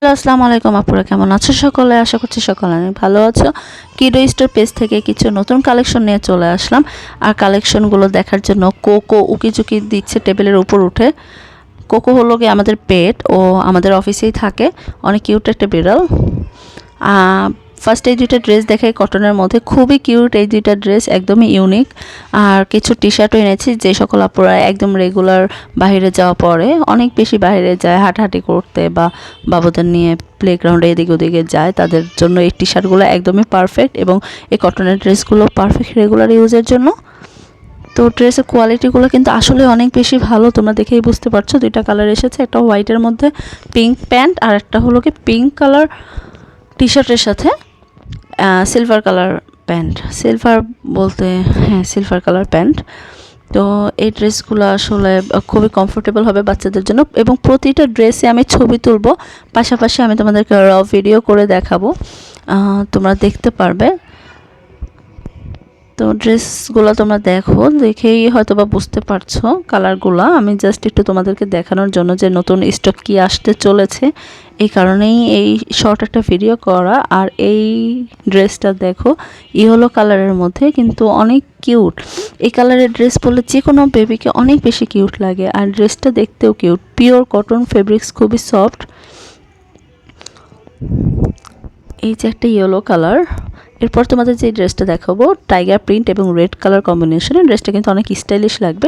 Hello আসসালামু আলাইকুম আপুরা, কেমন আছো সকলে? আশা করছি সকলে অনেক ভালো আছো। কিডো স্টোর পেজ থেকে কিছু নতুন কালেকশন নিয়ে চলে আসলাম। আর কালেকশনগুলো দেখার জন্য কোকো উকিঝুঁকি দিচ্ছে টেবিলের উপর উঠে। কোকো হলো গিয়ে আমাদের পেট, ও আমাদের অফিসেই থাকে, অনেক কিউট একটা বিড়াল। ফার্স্ট এই দুইটা ড্রেস দেখাই কটনের মধ্যে, খুবই কিউট এই দুইটা ড্রেস, একদমই ইউনিক। আর কিছু টি শার্টও এনেছি, যে সকল আপুরা একদম রেগুলার বাইরে যাওয়া পরে, অনেক বেশি বাইরে যায় হাঁটাহাঁটি করতে বা বাবুদের নিয়ে প্লেগ্রাউন্ডে এদিকে ওদিকে যায়, তাদের জন্য এই টি শার্টগুলো একদমই পারফেক্ট, এবং এই কটনের ড্রেসগুলো পারফেক্ট রেগুলার ইউজের জন্য। তো ড্রেসের কোয়ালিটিগুলো কিন্তু আসলে অনেক বেশি ভালো, তোমরা দেখেই বুঝতে পারছো। দুইটা কালার এসেছে, একটা হোয়াইটের মধ্যে পিঙ্ক প্যান্ট, আর একটা হলো কি পিঙ্ক কালার টি শার্টের সাথে সিলভার কালার প্যান্ট, সিলভার বলতে হ্যাঁ সিলভার কালার প্যান্ট। তো এই ড্রেসগুলো আসলে খুবই কমফোর্টেবল হবে বাচ্চাদের জন্য, এবং প্রতিটা ড্রেসে আমি ছবি তুলবো, পাশাপাশি আমি তোমাদেরকে র ভিডিও করে দেখাবো, তোমরা দেখতে পারবে। তো ড্রেসগুলো তোমরা দেখো, দেখেই হয়তো বা বুঝতে পারছো কালারগুলো। আমি জাস্ট একটু তোমাদেরকে দেখানোর জন্য যে নতুন স্টক কি আসতে চলেছে, এই কারণেই এই শর্ট একটা ভিডিও করা। আর এই ড্রেসটা দেখো, ইয়েলো কালারের মধ্যে, কিন্তু অনেক কিউট। এই কালারের ড্রেস পরলে যে কোনো বেবিকে অনেক বেশি কিউট লাগে, আর ড্রেসটা দেখতেও কিউট। পিওর কটন ফেব্রিক্স, খুবই সফট। এই যে একটা ইয়েলো কালার। এরপর তোমাদের যে ড্রেসটা দেখাবো, টাইগার প্রিন্ট এবং রেড কালার কম্বিনেশনের ড্রেসটা কিন্তু অনেক স্টাইলিশ লাগবে।